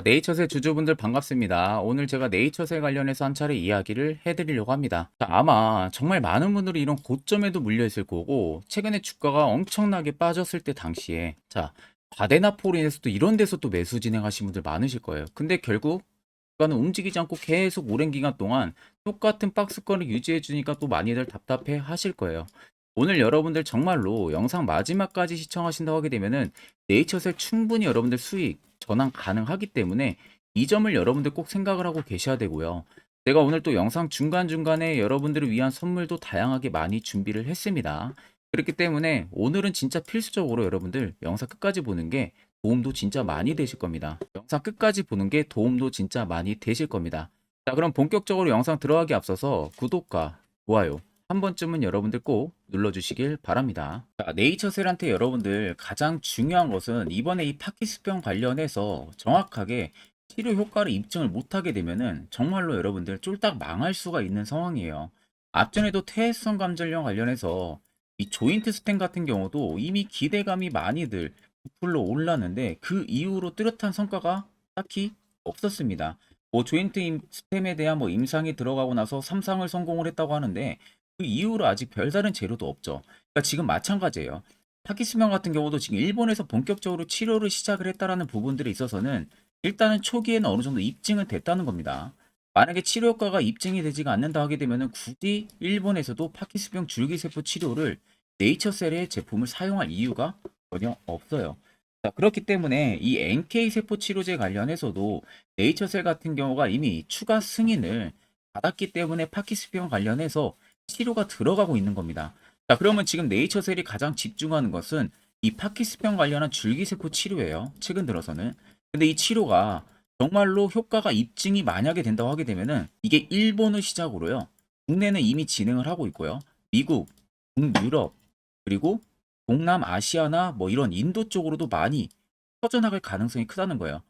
네이처셀 주주분들 반갑습니다. 오늘 제가 네이처셀 관련해서 한 차례 이야기를 해드리려고 합니다. 아마 정말 많은 분들이 이런 고점에도 물려 있을 거고, 최근에 주가가 엄청나게 빠졌을 때 당시에, 과대납포로 인해서도 이런 데서 또 매수 진행하신 분들 많으실 거예요. 근데 결국 주가는 움직이지 않고 계속 오랜 기간 동안 똑같은 박스권을 유지해 주니까 또 많이들 답답해 하실 거예요. 오늘 여러분들 정말로 영상 마지막까지 시청하신다고 하게 되면은 네이처셀 충분히 여러분들 수익 전환 가능하기 때문에 이 점을 여러분들 꼭 생각을 하고 계셔야 되고요. 제가 오늘 또 영상 중간중간에 여러분들을 위한 선물도 다양하게 많이 준비를 했습니다. 그렇기 때문에 오늘은 진짜 필수적으로 여러분들 영상 끝까지 보는 게 도움도 진짜 많이 되실 겁니다. 영상 끝까지 보는 게 도움도 진짜 많이 되실 겁니다. 자, 그럼 본격적으로 영상 들어가기 앞서서 구독과 좋아요 한 번쯤은 여러분들 꼭 눌러주시길 바랍니다. 자, 네이처셀한테 여러분들 가장 중요한 것은 이번에 이 파키스병 관련해서 정확하게 치료 효과를 입증을 못하게 되면은 정말로 여러분들 쫄딱 망할 수가 있는 상황이에요. 앞전에도 퇴행성 관절염 관련해서 이 조인트 스템 같은 경우도 이미 기대감이 많이들 부풀러 올랐는데 그 이후로 뚜렷한 성과가 딱히 없었습니다. 뭐 조인트 스템에 대한 뭐 임상이 들어가고 나서 3상을 성공을 했다고 하는데 그 이후로 아직 별다른 재료도 없죠. 그러니까 지금 마찬가지예요. 파키스병 같은 경우도 지금 일본에서 본격적으로 치료를 시작을 했다라는 부분들에 있어서는 일단은 초기에는 어느 정도 입증은 됐다는 겁니다. 만약에 치료 효과가 입증이 되지가 않는다 하게 되면은 굳이 일본에서도 파키스병 줄기세포 치료를 네이처셀의 제품을 사용할 이유가 전혀 없어요. 자, 그렇기 때문에 이 NK 세포 치료제 관련해서도 네이처셀 같은 경우가 이미 추가 승인을 받았기 때문에 파키스병 관련해서 치료가 들어가고 있는 겁니다. 자, 그러면 지금 네이처셀이 가장 집중하는 것은 이 파키스병 관련한 줄기세포 치료예요. 최근 들어서는. 근데 이 치료가 정말로 효과가 입증이 만약에 된다고 하게 되면은 이게 일본을 시작으로요. 국내는 이미 진행을 하고 있고요. 미국, 북유럽, 그리고 동남아시아나 뭐 이런 인도 쪽으로도 많이 퍼져나갈 가능성이 크다는 거예요.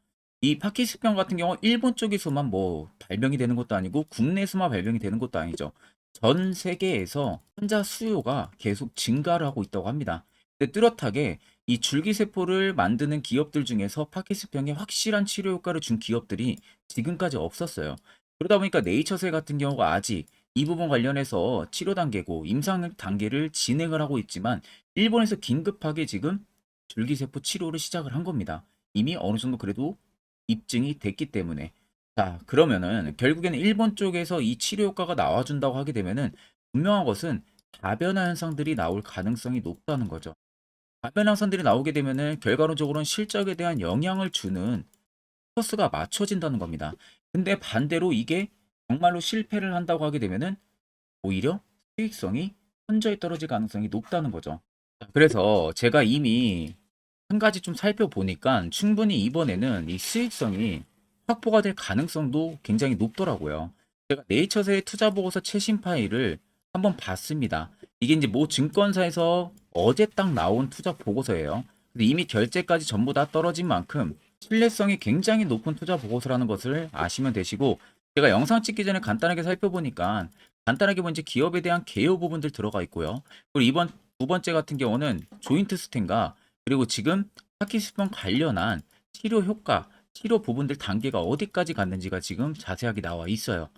이 파키스병 같은 경우 일본 쪽에서만 뭐 발병이 되는 것도 아니고 국내에서만 발병이 되는 것도 아니죠. 전 세계에서 환자 수요가 계속 증가를 하고 있다고 합니다. 근데 뚜렷하게 이 줄기세포를 만드는 기업들 중에서 파키스병에 확실한 치료 효과를 준 기업들이 지금까지 없었어요. 그러다 보니까 네이처셀 같은 경우가 아직 이 부분 관련해서 치료 단계고 임상 단계를 진행을 하고 있지만 일본에서 긴급하게 지금 줄기세포 치료를 시작을 한 겁니다. 이미 어느 정도 그래도 입증이 됐기 때문에. 자, 그러면은 결국에는 일본 쪽에서 이 치료 효과가 나와준다고 하게 되면은 분명한 것은 다변화 현상들이 나올 가능성이 높다는 거죠. 다변화 현상들이 나오게 되면은 결과론적으로는 실적에 대한 영향을 주는 포커스가 맞춰진다는 겁니다. 근데 반대로 이게 정말로 실패를 한다고 하게 되면은 오히려 수익성이 현저히 떨어질 가능성이 높다는 거죠. 자, 그래서 제가 이미 한 가지 좀 살펴보니까 충분히 이번에는 이 수익성이 확보가 될 가능성도 굉장히 높더라고요. 제가 네이처셀의 투자 보고서 최신 파일을 한번 봤습니다. 이게 이제 모 증권사에서 어제 딱 나온 투자 보고서예요. 근데 이미 결제까지 전부 다 떨어진 만큼 신뢰성이 굉장히 높은 투자 보고서라는 것을 아시면 되시고, 제가 영상 찍기 전에 간단하게 살펴보니까 간단하게 먼저 기업에 대한 개요 부분들 들어가 있고요. 그리고 이번 두 번째 같은 경우는 조인트 스텐과 그리고 지금 파키스병 관련한 치료 효과, 치료 부분들 단계가 어디까지 갔는지가 지금 자세하게 나와 있어요.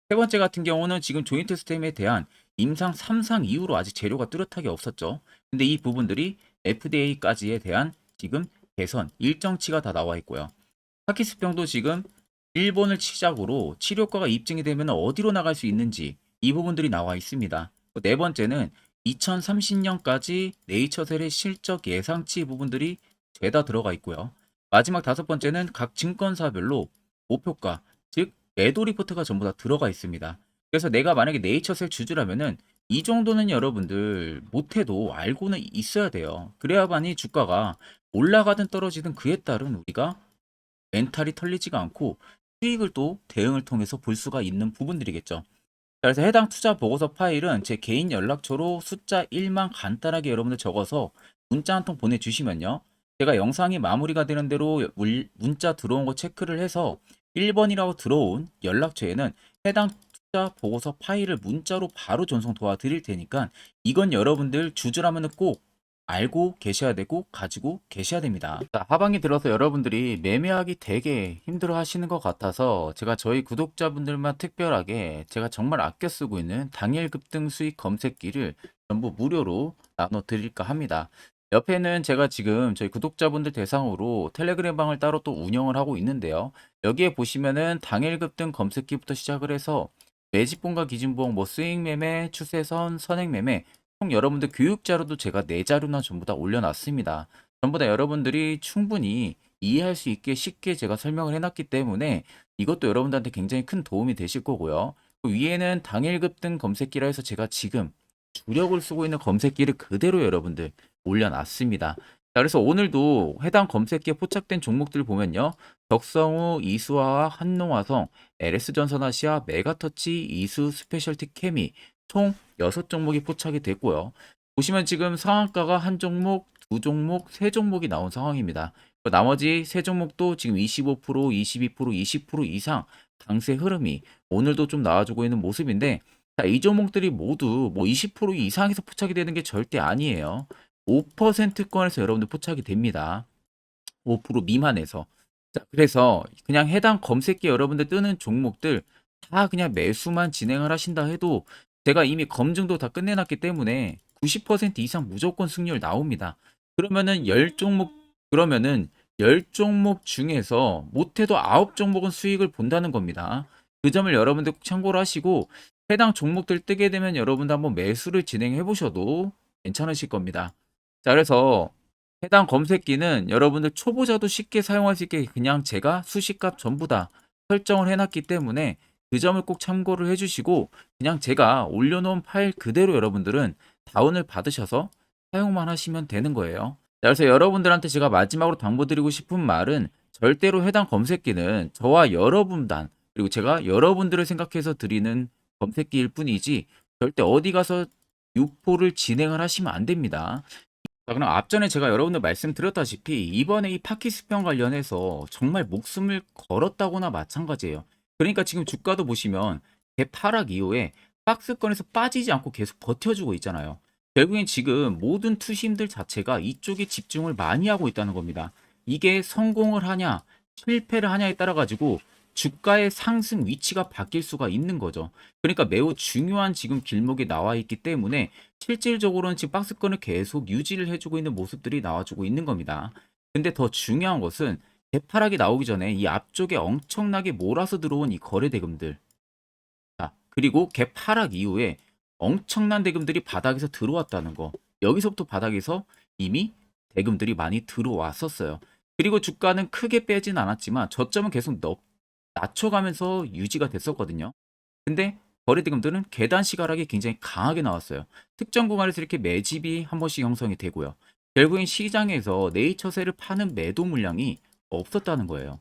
세 번째 같은 경우는 지금 조인트 스템에 대한 임상 3상 이후로 아직 재료가 뚜렷하게 없었죠. 근데 이 부분들이 FDA까지에 대한 지금 개선 일정치가 다 나와 있고요. 파키스병도 지금 일본을 시작으로 치료 효과가 입증이 되면 어디로 나갈 수 있는지 이 부분들이 나와 있습니다. 네 번째는 2030년까지 네이처셀의 실적 예상치 부분들이 죄다 들어가 있고요. 마지막 다섯 번째는 각 증권사별로 목표가, 즉 매도 리포트가 전부 다 들어가 있습니다. 그래서 내가 만약에 네이처셀 주주라면은 이 정도는 여러분들 못해도 알고는 있어야 돼요. 그래야만이 주가가 올라가든 떨어지든 그에 따른 우리가 멘탈이 털리지가 않고 수익을 또 대응을 통해서 볼 수가 있는 부분들이겠죠. 그래서 해당 투자 보고서 파일은 제 개인 연락처로 숫자 1만 간단하게 여러분들 적어서 문자 한 통 보내주시면요. 제가 영상이 마무리가 되는 대로 문자 들어온 거 체크를 해서 1번이라고 들어온 연락처에는 해당 투자 보고서 파일을 문자로 바로 전송 도와드릴 테니까 이건 여러분들 주주라면 꼭 알고 계셔야 되고 가지고 계셔야 됩니다. 자, 하반기 들어서 여러분들이 매매하기 되게 힘들어 하시는 것 같아서 제가 저희 구독자분들만 특별하게 제가 정말 아껴 쓰고 있는 당일 급등 수익 검색기를 전부 무료로 나눠 드릴까 합니다. 옆에는 제가 지금 저희 구독자분들 대상으로 텔레그램 방을 따로 또 운영을 하고 있는데요. 여기에 보시면은 당일 급등 검색기부터 시작을 해서 매집봉과 기준봉, 뭐 스윙 매매, 추세선, 선행 매매 총 여러분들 교육 자료도 제가 4자료나 전부 다 올려놨습니다. 전부 다 여러분들이 충분히 이해할 수 있게 쉽게 제가 설명을 해놨기 때문에 이것도 여러분들한테 굉장히 큰 도움이 되실 거고요. 그 위에는 당일 급등 검색기라 해서 제가 지금 주력을 쓰고 있는 검색기를 그대로 여러분들 올려놨습니다. 자, 그래서 오늘도 해당 검색기에 포착된 종목들 보면요. 덕성우, 이수화와 한농화성, LS전선아시아, 메가터치, 이수, 스페셜티 케미 총 6종목이 포착이 됐고요. 보시면 지금 상한가가 한 종목, 두 종목, 세 종목이 나온 상황입니다. 나머지 세 종목도 지금 25%, 22%, 20% 이상 강세 흐름이 오늘도 좀 나와주고 있는 모습인데, 자, 이 종목들이 모두 뭐 20% 이상에서 포착이 되는 게 절대 아니에요. 5%권에서 여러분들 포착이 됩니다. 5% 미만에서. 자, 그래서 그냥 해당 검색기 여러분들 뜨는 종목들 다 그냥 매수만 진행을 하신다 해도 제가 이미 검증도 다 끝내놨기 때문에 90% 이상 무조건 승률 나옵니다. 그러면은 10종목, 그러면은 10종목 중에서 못해도 9종목은 수익을 본다는 겁니다. 그 점을 여러분들 꼭 참고를 하시고 해당 종목들 뜨게 되면 여러분들 한번 매수를 진행해 보셔도 괜찮으실 겁니다. 자, 그래서 해당 검색기는 여러분들 초보자도 쉽게 사용할 수 있게 그냥 제가 수식값 전부 다 설정을 해놨기 때문에 그 점을 꼭 참고를 해주시고 그냥 제가 올려놓은 파일 그대로 여러분들은 다운을 받으셔서 사용만 하시면 되는 거예요. 자, 그래서 여러분들한테 제가 마지막으로 당부드리고 싶은 말은 절대로 해당 검색기는 저와 여러분단 그리고 제가 여러분들을 생각해서 드리는 검색기일 뿐이지 절대 어디 가서 유포를 진행을 하시면 안 됩니다. 자, 그럼 앞전에 제가 여러분들 말씀드렸다시피 이번에 이 파키스병 관련해서 정말 목숨을 걸었다거나 마찬가지예요. 그러니까 지금 주가도 보시면 대파락 이후에 박스권에서 빠지지 않고 계속 버텨주고 있잖아요. 결국엔 지금 모든 투심들 자체가 이쪽에 집중을 많이 하고 있다는 겁니다. 이게 성공을 하냐 실패를 하냐에 따라 가지고 주가의 상승 위치가 바뀔 수가 있는 거죠. 그러니까 매우 중요한 지금 길목에 나와 있기 때문에 실질적으로는 지금 박스권을 계속 유지를 해주고 있는 모습들이 나와주고 있는 겁니다. 근데 더 중요한 것은 대파락이 나오기 전에 이 앞쪽에 엄청나게 몰아서 들어온 이 거래 대금들. 자, 그리고 개파락 이후에 엄청난 대금들이 바닥에서 들어왔다는 거. 여기서부터 바닥에서 이미 대금들이 많이 들어왔었어요. 그리고 주가는 크게 빼진 않았지만 저점은 계속 낮춰가면서 유지가 됐었거든요. 근데 거래대금들은 계단식 하락이 굉장히 강하게 나왔어요. 특정 구간에서 이렇게 매집이 한 번씩 형성이 되고요. 결국엔 시장에서 네이처세를 파는 매도 물량이 없었다는 거예요.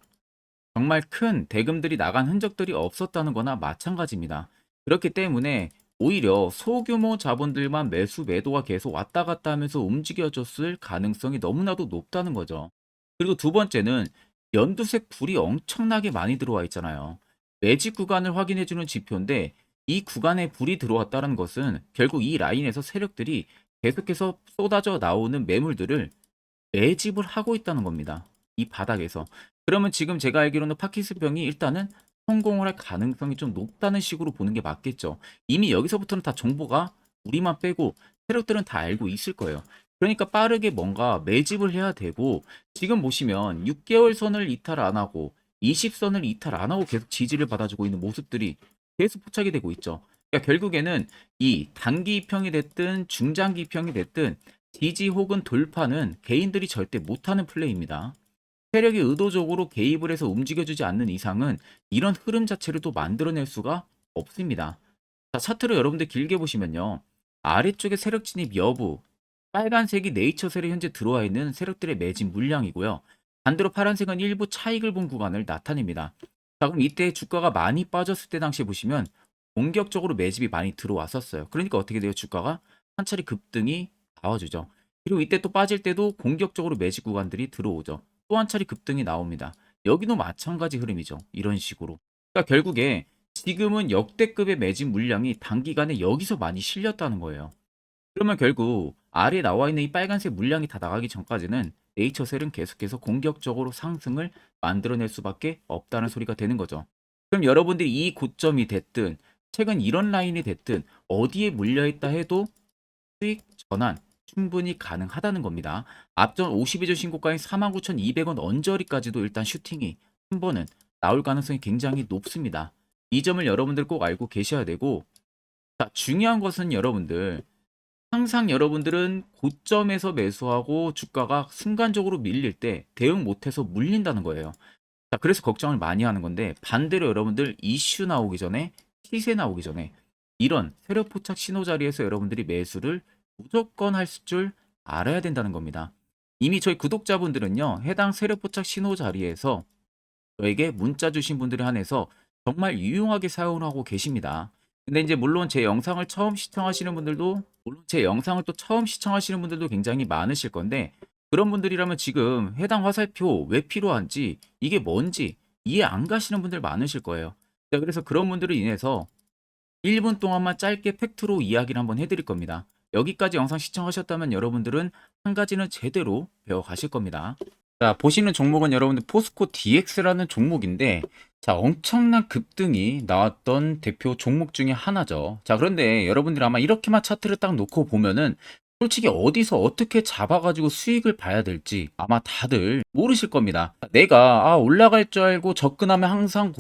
정말 큰 대금들이 나간 흔적들이 없었다는 거나 마찬가지입니다. 그렇기 때문에 오히려 소규모 자본들만 매수 매도가 계속 왔다 갔다 하면서 움직여줬을 가능성이 너무나도 높다는 거죠. 그리고 두 번째는 연두색 불이 엄청나게 많이 들어와 있잖아요. 매집 구간을 확인해주는 지표인데 이 구간에 불이 들어왔다는 것은 결국 이 라인에서 세력들이 계속해서 쏟아져 나오는 매물들을 매집을 하고 있다는 겁니다. 이 바닥에서. 그러면 지금 제가 알기로는 파키스병이 일단은 성공을 할 가능성이 좀 높다는 식으로 보는 게 맞겠죠. 이미 여기서부터는 다 정보가 우리만 빼고 세력들은 다 알고 있을 거예요. 그러니까 빠르게 뭔가 매집을 해야 되고 지금 보시면 6개월 선을 이탈 안 하고 20선을 이탈 안 하고 계속 지지를 받아주고 있는 모습들이 계속 포착이 되고 있죠. 그러니까 결국에는 이 단기 입형이 됐든 중장기 입형이 됐든 지지 혹은 돌파는 개인들이 절대 못하는 플레이입니다. 세력이 의도적으로 개입을 해서 움직여주지 않는 이상은 이런 흐름 자체를 또 만들어낼 수가 없습니다. 자, 차트를 여러분들 길게 보시면요. 아래쪽에 세력 진입 여부, 빨간색이 네이처셀에 현재 들어와 있는 세력들의 매진 물량이고요. 반대로 파란색은 일부 차익을 본 구간을 나타냅니다. 자, 그럼 이때 주가가 많이 빠졌을 때 당시에 보시면 공격적으로 매집이 많이 들어왔었어요. 그러니까 어떻게 돼요? 주가가 한 차례 급등이 나와주죠. 그리고 이때 또 빠질 때도 공격적으로 매집 구간들이 들어오죠. 또 한 차례 급등이 나옵니다. 여기도 마찬가지 흐름이죠. 이런 식으로. 그러니까 결국에 지금은 역대급의 매집 물량이 단기간에 여기서 많이 실렸다는 거예요. 그러면 결국 아래 나와 있는 이 빨간색 물량이 다 나가기 전까지는 네이처셀은 계속해서 공격적으로 상승을 만들어낼 수밖에 없다는 소리가 되는 거죠. 그럼 여러분들이 이 고점이 됐든 최근 이런 라인이 됐든 어디에 물려있다 해도 수익 전환 충분히 가능하다는 겁니다. 앞전 52주 신고가인 49,200원 언저리까지도 일단 슈팅이 한 번은 나올 가능성이 굉장히 높습니다. 이 점을 여러분들 꼭 알고 계셔야 되고, 자, 중요한 것은 여러분들 항상 여러분들은 고점에서 매수하고 주가가 순간적으로 밀릴 때 대응 못해서 물린다는 거예요. 자, 그래서 걱정을 많이 하는 건데, 반대로 여러분들 이슈 나오기 전에, 시세 나오기 전에 이런 세력 포착 신호 자리에서 여러분들이 매수를 무조건 할 줄 알아야 된다는 겁니다. 이미 저희 구독자분들은요, 해당 세력 포착 신호 자리에서 저에게 문자 주신 분들에 한해서 정말 유용하게 사용을 하고 계십니다. 근데 이제 물론 제 영상을 처음 시청하시는 분들도, 물론 제 영상을 또 처음 시청하시는 분들도 굉장히 많으실 건데, 그런 분들이라면 지금 해당 화살표 왜 필요한지, 이게 뭔지 이해 안 가시는 분들 많으실 거예요. 자, 그래서 그런 분들을 인해서 1분 동안만 짧게 팩트로 이야기를 한번 해드릴 겁니다. 여기까지 영상 시청하셨다면 여러분들은 한 가지는 제대로 배워가실 겁니다. 자, 보시는 종목은 여러분들 포스코 DX라는 종목인데, 자, 엄청난 급등이 나왔던 대표 종목 중에 하나죠. 자, 그런데 여러분들이 아마 이렇게만 차트를 딱 놓고 보면은 솔직히 어디서 어떻게 잡아가지고 수익을 봐야 될지 아마 다들 모르실 겁니다. 내가 올라갈 줄 알고 접근하면 항상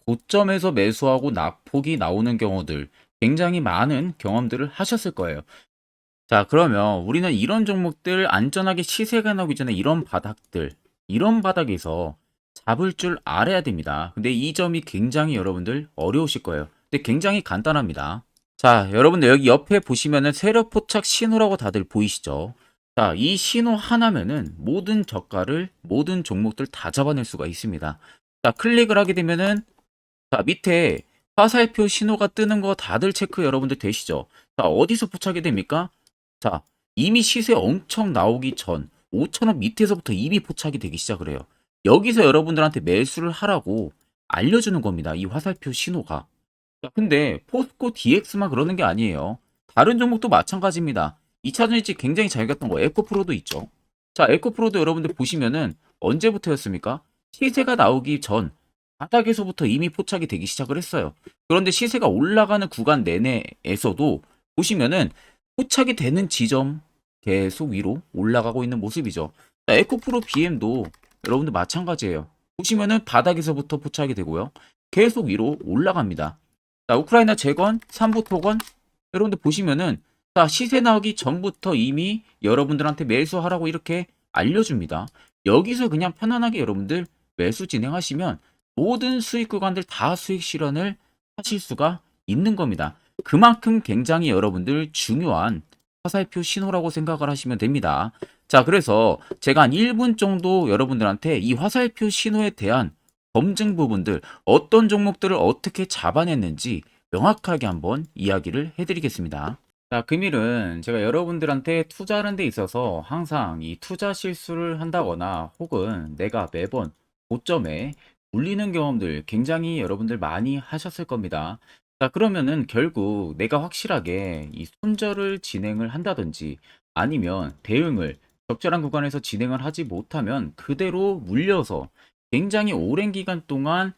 고점에서 매수하고 낙폭이 나오는 경우들 굉장히 많은 경험들을 하셨을 거예요. 자, 그러면 우리는 이런 종목들 안전하게 시세가 나오기 전에 이런 바닥에서 잡을 줄 알아야 됩니다. 근데 이 점이 굉장히 여러분들 어려우실 거예요. 근데 굉장히 간단합니다. 자, 여러분들 여기 옆에 보시면은 세력 포착 신호라고 다들 보이시죠? 자, 이 신호 하나면은 모든 저가를, 모든 종목들 다 잡아낼 수가 있습니다. 자, 클릭을 하게 되면은, 자, 밑에 화살표 신호가 뜨는 거 다들 체크 여러분들 되시죠? 자, 어디서 포착이 됩니까? 자, 이미 시세 엄청 나오기 전 5,000원 밑에서부터 이미 포착이 되기 시작을 해요. 여기서 여러분들한테 매수를 하라고 알려주는 겁니다. 이 화살표 신호가. 자, 근데 포스코 DX만 그러는 게 아니에요. 다른 종목도 마찬가지입니다. 2차전 일찍 굉장히 잘 갔던 거 에코프로도 있죠. 자, 에코프로도 여러분들 보시면은 언제부터였습니까? 시세가 나오기 전 바닥에서부터 이미 포착이 되기 시작을 했어요. 그런데 시세가 올라가는 구간 내내에서도 보시면은 포착이 되는 지점 계속 위로 올라가고 있는 모습이죠. 자, 에코프로 BM도 여러분들 마찬가지예요. 보시면은 바닥에서부터 포착이 되고요. 계속 위로 올라갑니다. 자, 우크라이나 재건, 삼부 토건, 여러분들 보시면은, 자, 시세 나오기 전부터 이미 여러분들한테 매수하라고 이렇게 알려줍니다. 여기서 그냥 편안하게 여러분들 매수 진행하시면 모든 수익 구간들 다 수익 실현을 하실 수가 있는 겁니다. 그만큼 굉장히 여러분들 중요한 화살표 신호라고 생각을 하시면 됩니다. 자, 그래서 제가 한 1분 정도 여러분들한테 이 화살표 신호에 대한 검증 부분들, 어떤 종목들을 어떻게 잡아냈는지 명확하게 한번 이야기를 해드리겠습니다. 자, 금일은 제가 여러분들한테 투자하는 데 있어서 항상 이 투자 실수를 한다거나 혹은 내가 매번 고점에 물리는 경험들 굉장히 여러분들 많이 하셨을 겁니다. 자, 그러면은 결국 내가 확실하게 이 손절을 진행을 한다든지 아니면 대응을 적절한 구간에서 진행을 하지 못하면 그대로 물려서 굉장히 오랜 기간 동안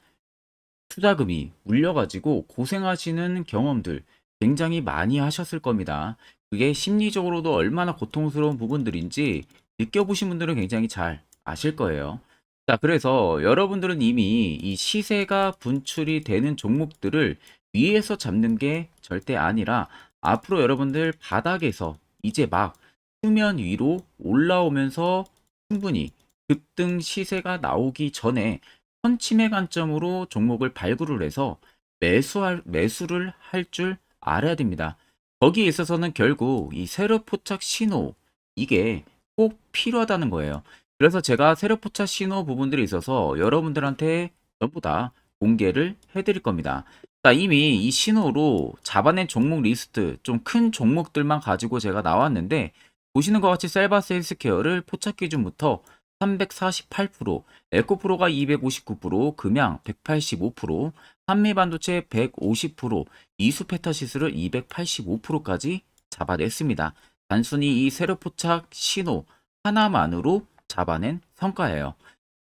투자금이 물려가지고 고생하시는 경험들 굉장히 많이 하셨을 겁니다. 그게 심리적으로도 얼마나 고통스러운 부분들인지 느껴보신 분들은 굉장히 잘 아실 거예요. 자, 그래서 여러분들은 이미 이 시세가 분출이 되는 종목들을 위에서 잡는 게 절대 아니라 앞으로 여러분들 바닥에서 이제 막 수면 위로 올라오면서 충분히 급등 시세가 나오기 전에 선침의 관점으로 종목을 발굴을 해서 매수를 할 줄 알아야 됩니다. 거기에 있어서는 결국 이 세력 포착 신호 이게 꼭 필요하다는 거예요. 그래서 제가 세력 포착 신호 부분들이 있어서 여러분들한테 전부 다 공개를 해드릴 겁니다. 자, 이미 이 신호로 잡아낸 종목 리스트 좀 큰 종목들만 가지고 제가 나왔는데 보시는 것 같이 셀바스 헬스케어를 포착 기준부터 348%, 에코프로가 259%, 금양 185%, 한미반도체 150%, 이수페타시스를 285%까지 잡아냈습니다. 단순히 이 세로 포착 신호 하나만으로 잡아낸 성과예요.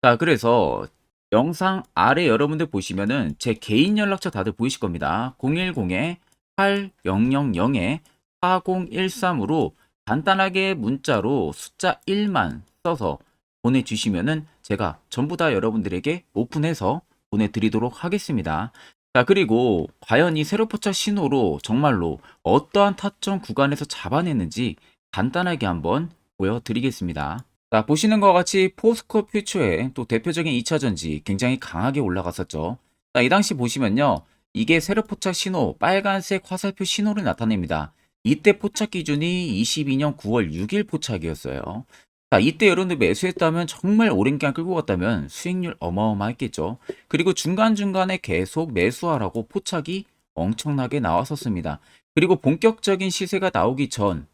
자, 그래서 영상 아래 여러분들 보시면은 제 개인 연락처 다들 보이실 겁니다. 010-8000-4013으로 간단하게 문자로 숫자 1만 써서 보내주시면은 제가 전부 다 여러분들에게 오픈해서 보내드리도록 하겠습니다. 자, 그리고 과연 이 세로포착 신호로 정말로 어떠한 타점 구간에서 잡아냈는지 간단하게 한번 보여드리겠습니다. 자, 보시는 것과 같이 포스코 퓨처의 또 대표적인 2차 전지 굉장히 강하게 올라갔었죠. 자, 이 당시 보시면요. 이게 세로 포착 신호, 빨간색 화살표 신호를 나타냅니다. 이때 포착 기준이 22년 9월 6일 포착이었어요. 자, 이때 여러분들 매수했다면 정말 오랜 기간 끌고 갔다면 수익률 어마어마했겠죠. 그리고 중간중간에 계속 매수하라고 포착이 엄청나게 나왔었습니다. 그리고 본격적인 시세가 나오기 전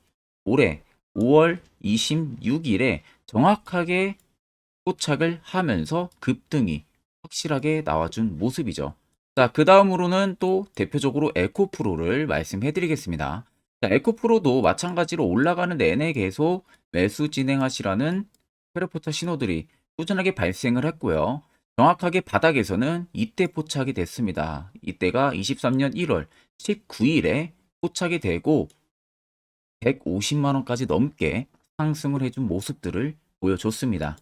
올해 5월 26일에 정확하게 포착을 하면서 급등이 확실하게 나와준 모습이죠. 자, 그 다음으로는 또 대표적으로 에코프로를 말씀해 드리겠습니다. 자, 에코프로도 마찬가지로 올라가는 내내 계속 매수 진행하시라는 페르포타 신호들이 꾸준하게 발생을 했고요. 정확하게 바닥에서는 이때 포착이 됐습니다. 이때가 23년 1월 19일에 포착이 되고 150만 원까지 넘게 상승을 해준 모습들을 보여줬습니다.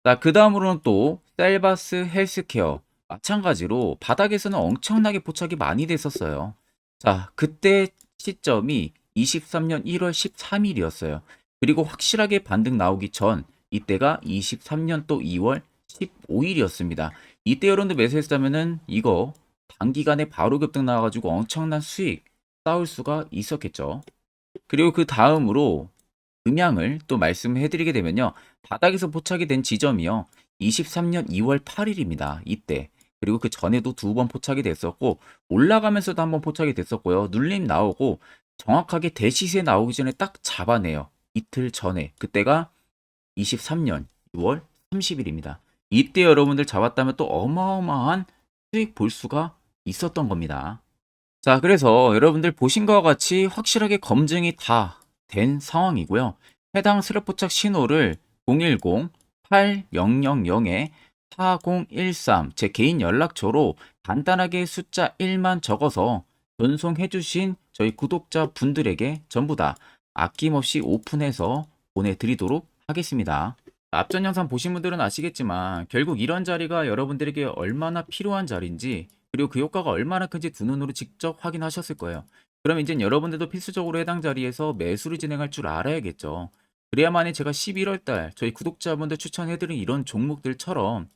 자, 그 다음으로는 또 셀바스 헬스케어 마찬가지로 바닥에서는 엄청나게 포착이 많이 됐었어요. 자, 그때 시점이 23년 1월 13일이었어요. 그리고 확실하게 반등 나오기 전 이때가 23년 또 2월 15일이었습니다. 이때 여러분들 매수했다면은 이거 단기간에 바로 급등 나와가지고 엄청난 수익 쌓을 수가 있었겠죠. 그리고 그 다음으로 음향을 또 말씀해 드리게 되면요. 바닥에서 포착이 된 지점이요. 23년 2월 8일입니다. 이때. 그리고 그 전에도 두 번 포착이 됐었고 올라가면서도 한번 포착이 됐었고요. 눌림 나오고 정확하게 대시세 나오기 전에 딱 잡아내요. 이틀 전에. 그때가 23년 6월 30일입니다. 이때 여러분들 잡았다면 또 어마어마한 수익 볼 수가 있었던 겁니다. 자, 그래서 여러분들 보신 것과 같이 확실하게 검증이 다 된 상황이고요. 해당 스냅포착 신호를 010-8000-4013 제 개인 연락처로 간단하게 숫자 1만 적어서 전송해 주신 저희 구독자 분들에게 전부 다 아낌없이 오픈해서 보내드리도록 하겠습니다. 앞전 영상 보신 분들은 아시겠지만 결국 이런 자리가 여러분들에게 얼마나 필요한 자리인지 그리고 그 효과가 얼마나 큰지 두 눈으로 직접 확인하셨을 거예요. 그럼 이제 여러분들도 필수적으로 해당 자리에서 매수를 진행할 줄 알아야겠죠. 그래야만이 제가 11월 달 저희 구독자분들 추천해드린 이런 종목들처럼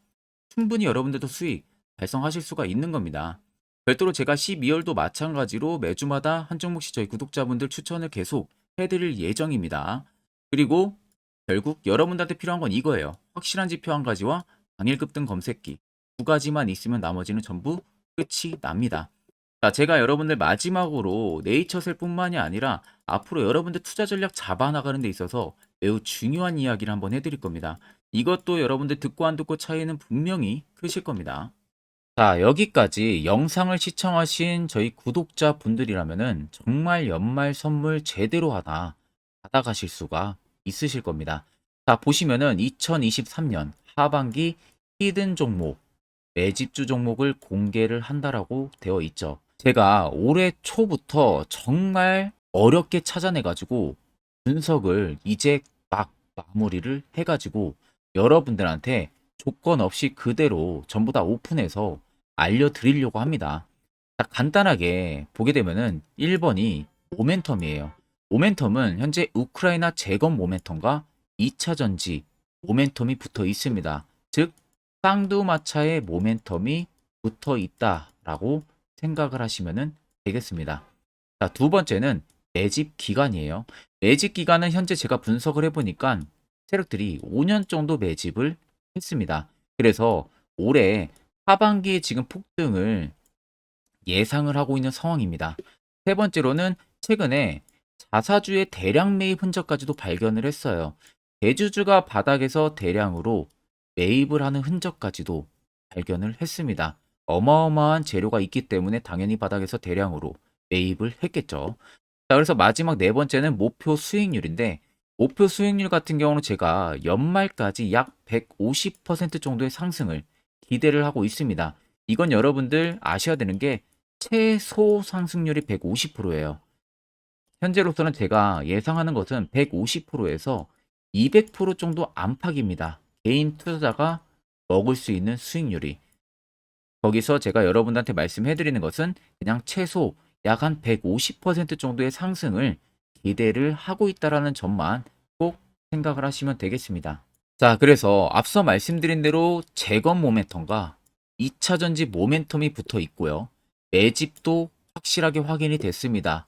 충분히 여러분들도 수익 달성하실 수가 있는 겁니다. 별도로 제가 12월도 마찬가지로 매주마다 한 종목씩 저희 구독자분들 추천을 계속 해드릴 예정입니다. 그리고 결국 여러분들한테 필요한 건 이거예요. 확실한 지표 한 가지와 당일 급등 검색기 두 가지만 있으면 나머지는 전부 끝이 납니다. 자, 제가 여러분들 마지막으로 네이처셀뿐만이 아니라 앞으로 여러분들 투자 전략 잡아나가는 데 있어서 매우 중요한 이야기를 한번 해드릴 겁니다. 이것도 여러분들 듣고 안 듣고 차이는 분명히 크실 겁니다. 자, 여기까지 영상을 시청하신 저희 구독자 분들이라면은 정말 연말 선물 제대로 하나 받아가실 수가 있으실 겁니다. 자, 보시면은 2023년 하반기 히든 종목, 매집주 종목을 공개를 한다라고 되어 있죠. 제가 올해 초부터 정말 어렵게 찾아내가지고 분석을 이제 막 마무리를 해가지고 여러분들한테 조건 없이 그대로 전부 다 오픈해서 알려드리려고 합니다. 자, 간단하게 보게 되면은 1번이 모멘텀이에요. 모멘텀은 현재 우크라이나 재건 모멘텀과 2차 전지 모멘텀이 붙어 있습니다. 즉 쌍두마차의 모멘텀이 붙어 있다라고 생각을 하시면 되겠습니다. 자, 두 번째는 매집 기간이에요. 매집 기간은 현재 제가 분석을 해보니까 세력들이 5년 정도 매집을 했습니다. 그래서 올해 하반기에 지금 폭등을 예상을 하고 있는 상황입니다. 세 번째로는 최근에 자사주의 대량 매입 흔적까지도 발견을 했어요. 대주주가 바닥에서 대량으로 매입을 하는 흔적까지도 발견을 했습니다. 어마어마한 재료가 있기 때문에 당연히 바닥에서 대량으로 매입을 했겠죠. 자, 그래서 마지막 네 번째는 목표 수익률인데, 목표 수익률 같은 경우는 제가 연말까지 약 150% 정도의 상승을 기대를 하고 있습니다. 이건 여러분들 아셔야 되는 게 최소 상승률이 150%예요. 현재로서는 제가 예상하는 것은 150%에서 200% 정도 안팎입니다. 개인 투자자가 먹을 수 있는 수익률이. 거기서 제가 여러분들한테 말씀해 드리는 것은 그냥 최소 약 한 150% 정도의 상승을 기대를 하고 있다라는 점만 꼭 생각을 하시면 되겠습니다. 자, 그래서 앞서 말씀드린 대로 재건 모멘텀과 2차 전지 모멘텀이 붙어 있고요. 매집도 확실하게 확인이 됐습니다.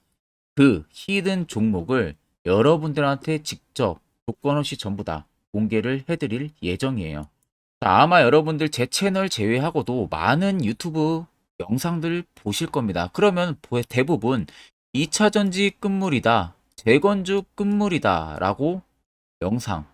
그 히든 종목을 여러분들한테 직접 조건 없이 전부 다 공개를 해드릴 예정이에요. 자, 아마 여러분들 제 채널 제외하고도 많은 유튜브 영상들 보실 겁니다. 그러면 대부분 2차 전지 끝물이다, 재건주 끝물이다 라고 영상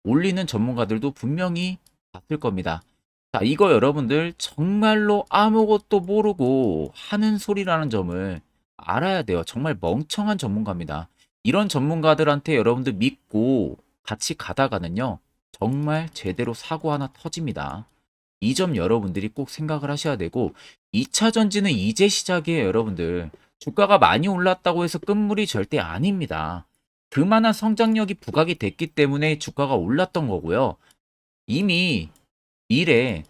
올리는 전문가들도 분명히 봤을 겁니다. 자, 이거 여러분들 정말로 아무것도 모르고 하는 소리라는 점을 알아야 돼요. 정말 멍청한 전문가입니다. 이런 전문가들한테 여러분들 믿고 같이 가다가는요, 정말 제대로 사고 하나 터집니다. 이 점 여러분들이 꼭 생각을 하셔야 되고, 2차 전지는 이제 시작이에요, 여러분들. 주가가 많이 올랐다고 해서 끝물이 절대 아닙니다. 그만한 성장력이 부각이 됐기 때문에 주가가 올랐던 거고요. 이미 미래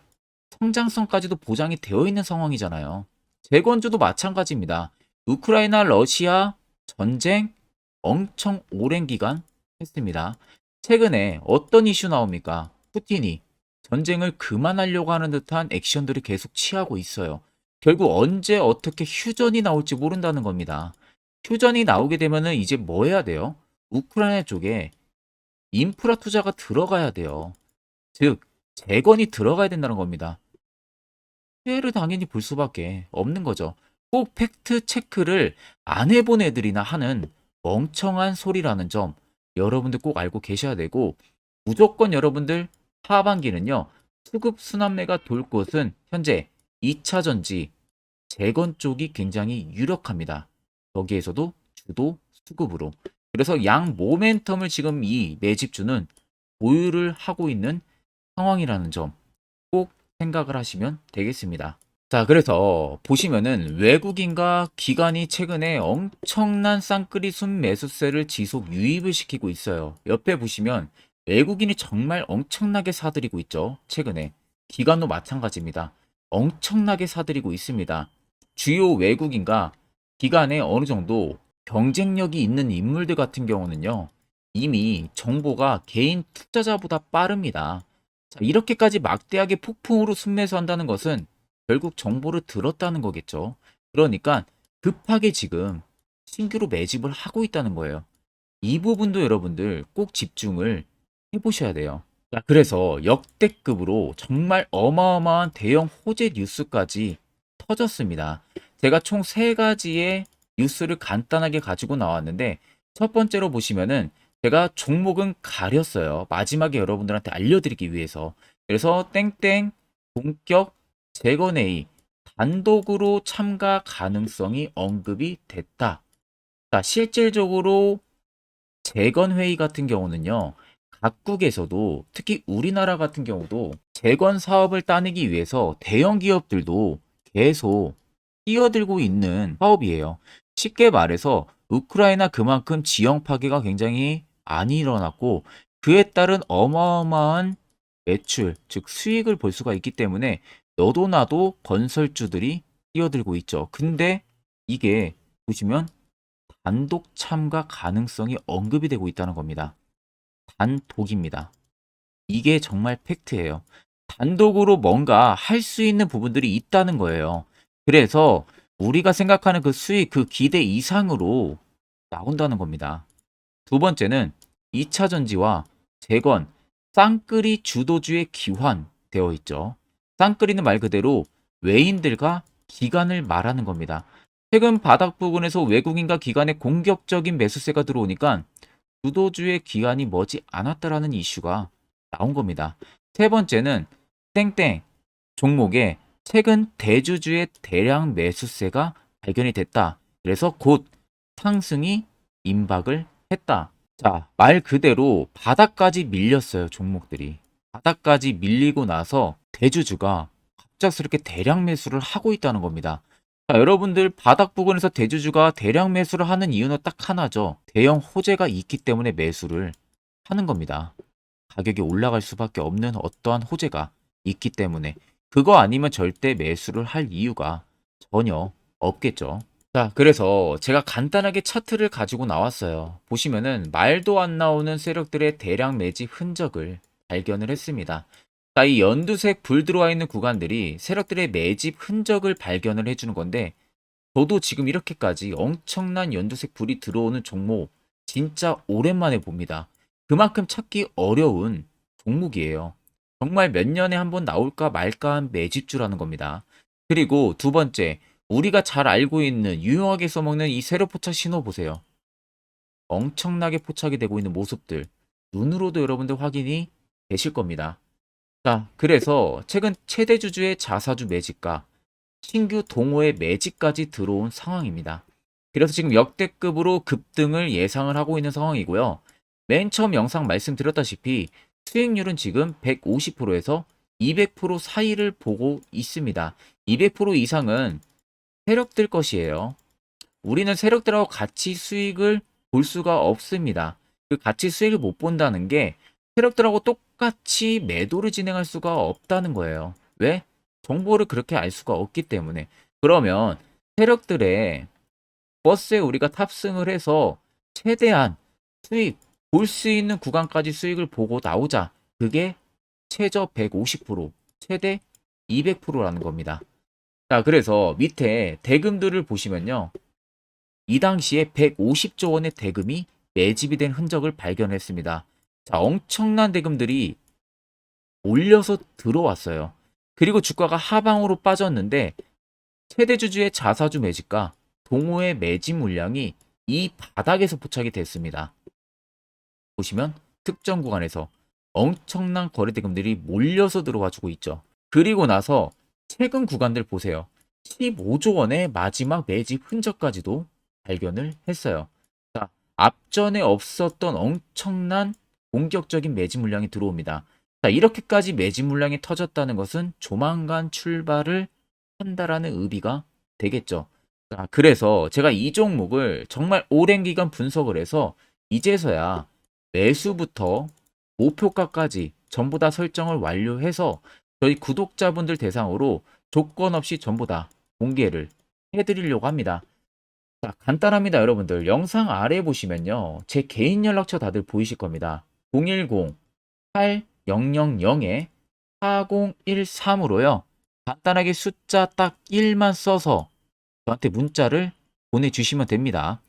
성장성까지도 보장이 되어 있는 상황이잖아요. 재건주도 마찬가지입니다. 우크라이나 러시아 전쟁 엄청 오랜 기간 했습니다. 최근에 어떤 이슈 나옵니까? 푸틴이 전쟁을 그만하려고 하는 듯한 액션들을 계속 취하고 있어요. 결국 언제 어떻게 휴전이 나올지 모른다는 겁니다. 휴전이 나오게 되면은 이제 뭐 해야 돼요? 우크라이나 쪽에 인프라 투자가 들어가야 돼요. 즉, 재건이 들어가야 된다는 겁니다. 피해를 당연히 볼 수밖에 없는 거죠. 꼭 팩트 체크를 안 해본 애들이나 하는 멍청한 소리라는 점 여러분들 꼭 알고 계셔야 되고, 무조건 여러분들 하반기는요, 수급 순환매가 돌 곳은 현재 2차 전지 재건 쪽이 굉장히 유력합니다. 거기에서도 주도 수급으로. 그래서 양 모멘텀을 지금 이 매집주는 보유를 하고 있는 상황이라는 점 꼭 생각을 하시면 되겠습니다. 자, 그래서 보시면은 외국인과 기관이 최근에 엄청난 쌍끌이 순매수세를 지속 유입을 시키고 있어요. 옆에 보시면 외국인이 정말 엄청나게 사들이고 있죠. 최근에. 기관도 마찬가지입니다. 엄청나게 사들이고 있습니다. 주요 외국인과 기관에 어느 정도 경쟁력이 있는 인물들 같은 경우는요, 이미 정보가 개인 투자자보다 빠릅니다. 자, 이렇게까지 막대하게 폭풍으로 순매수한다는 것은 결국 정보를 들었다는 거겠죠. 그러니까 급하게 지금 신규로 매집을 하고 있다는 거예요. 이 부분도 여러분들 꼭 집중을 해보셔야 돼요. 자, 그래서 역대급으로 정말 어마어마한 대형 호재 뉴스까지 터졌습니다. 제가 총 세 가지의 뉴스를 간단하게 가지고 나왔는데, 첫 번째로 보시면은 제가 종목은 가렸어요. 마지막에 여러분들한테 알려드리기 위해서. 그래서 땡땡 본격 재건회의 단독으로 참가 가능성이 언급이 됐다. 자, 실질적으로 재건회의 같은 경우는요, 각국에서도 특히 우리나라 같은 경우도 재건 사업을 따내기 위해서 대형 기업들도 계속 뛰어들고 있는 사업이에요. 쉽게 말해서 우크라이나 그만큼 지형 파괴가 굉장히 많이 일어났고, 그에 따른 어마어마한 매출, 즉 수익을 볼 수가 있기 때문에 너도 나도 건설주들이 뛰어들고 있죠. 근데 이게 보시면 단독 참가 가능성이 언급이 되고 있다는 겁니다. 단독입니다. 이게 정말 팩트예요. 단독으로 뭔가 할 수 있는 부분들이 있다는 거예요. 그래서 우리가 생각하는 그 수익, 그 기대 이상으로 나온다는 겁니다. 두 번째는 2차 전지와 재건, 쌍끌이 주도주의 기환되어 있죠. 쌍끌이는 말 그대로 외인들과 기관을 말하는 겁니다. 최근 바닥 부근에서 외국인과 기관의 공격적인 매수세가 들어오니까 주도주의 기관이 머지 않았다라는 이슈가 나온 겁니다. 세 번째는 땡땡 종목에 최근 대주주의 대량 매수세가 발견이 됐다. 그래서 곧 상승이 임박을 했다. 자, 말 그대로 바닥까지 밀렸어요, 종목들이. 바닥까지 밀리고 나서 대주주가 갑작스럽게 대량 매수를 하고 있다는 겁니다. 자, 여러분들 바닥 부근에서 대주주가 대량 매수를 하는 이유는 딱 하나죠. 대형 호재가 있기 때문에 매수를 하는 겁니다. 가격이 올라갈 수밖에 없는 어떠한 호재가 있기 때문에 그거 아니면 절대 매수를 할 이유가 전혀 없겠죠. 자, 그래서 제가 간단하게 차트를 가지고 나왔어요. 보시면은 말도 안 나오는 세력들의 대량 매집 흔적을 발견을 했습니다. 자, 이 연두색 불 들어와 있는 구간들이 세력들의 매집 흔적을 발견을 해주는 건데, 저도 지금 이렇게까지 엄청난 연두색 불이 들어오는 종목 진짜 오랜만에 봅니다. 그만큼 찾기 어려운 종목이에요. 정말 몇 년에 한번 나올까 말까 한 매집주라는 겁니다. 그리고 두 번째, 우리가 잘 알고 있는 유용하게 써먹는 이 세로 포착 신호 보세요. 엄청나게 포착이 되고 있는 모습들 눈으로도 여러분들 확인이 되실 겁니다. 자, 그래서 최근 최대 주주의 자사주 매집과 신규 동호회 매집까지 들어온 상황입니다. 그래서 지금 역대급으로 급등을 예상을 하고 있는 상황이고요. 맨 처음 영상 말씀드렸다시피 수익률은 지금 150%에서 200% 사이를 보고 있습니다. 200% 이상은 세력들 것이에요. 우리는 세력들하고 같이 수익을 볼 수가 없습니다. 그 같이 수익을 못 본다는 게 세력들하고 똑같이 매도를 진행할 수가 없다는 거예요. 왜? 정보를 그렇게 알 수가 없기 때문에. 그러면 세력들의 버스에 우리가 탑승을 해서 최대한 수익, 볼 수 있는 구간까지 수익을 보고 나오자. 그게 최저 150%, 최대 200%라는 겁니다. 자, 그래서 밑에 대금들을 보시면요. 이 당시에 150조 원의 대금이 매집이 된 흔적을 발견했습니다. 자, 엄청난 대금들이 올려서 들어왔어요. 그리고 주가가 하방으로 빠졌는데 최대 주주의 자사주 매집과 동호회 매집 물량이 이 바닥에서 포착이 됐습니다. 보시면 특정 구간에서 엄청난 거래 대금들이 몰려서 들어와주고 있죠. 그리고 나서 최근 구간들 보세요. 15조 원의 마지막 매집 흔적까지도 발견을 했어요. 자, 앞전에 없었던 엄청난 공격적인 매집 물량이 들어옵니다. 자, 이렇게까지 매집 물량이 터졌다는 것은 조만간 출발을 한다라는 의미가 되겠죠. 자, 그래서 제가 이 종목을 정말 오랜 기간 분석을 해서 이제서야 매수부터 목표가까지 전부 다 설정을 완료해서 저희 구독자분들 대상으로 조건 없이 전부 다 공개를 해드리려고 합니다. 자, 간단합니다, 여러분들. 영상 아래 보시면요. 제 개인 연락처 다들 보이실 겁니다. 010-8013-4013으로요. 간단하게 숫자 딱 1만 써서 저한테 문자를 보내주시면 됩니다.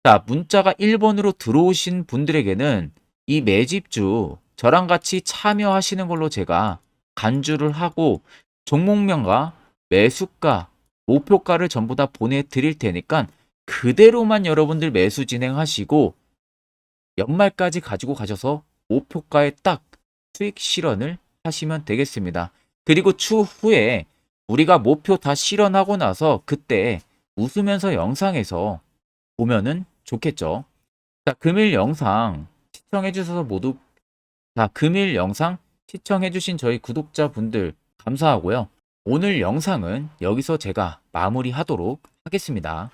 자, 문자가 1번으로 들어오신 분들에게는 이 매집주 저랑 같이 참여하시는 걸로 제가 간주를 하고 종목명과 매수가, 목표가를 전부 다 보내드릴 테니까 그대로만 여러분들 매수 진행하시고 연말까지 가지고 가셔서 목표가에 딱 수익 실현을 하시면 되겠습니다. 그리고 추후에 우리가 목표 다 실현하고 나서 그때 웃으면서 영상에서 보면은 좋겠죠. 자, 금일 영상 시청해 주셔서 모두 금일 영상 시청해 주신 저희 구독자분들 감사하고요. 오늘 영상은 여기서 제가 마무리하도록 하겠습니다.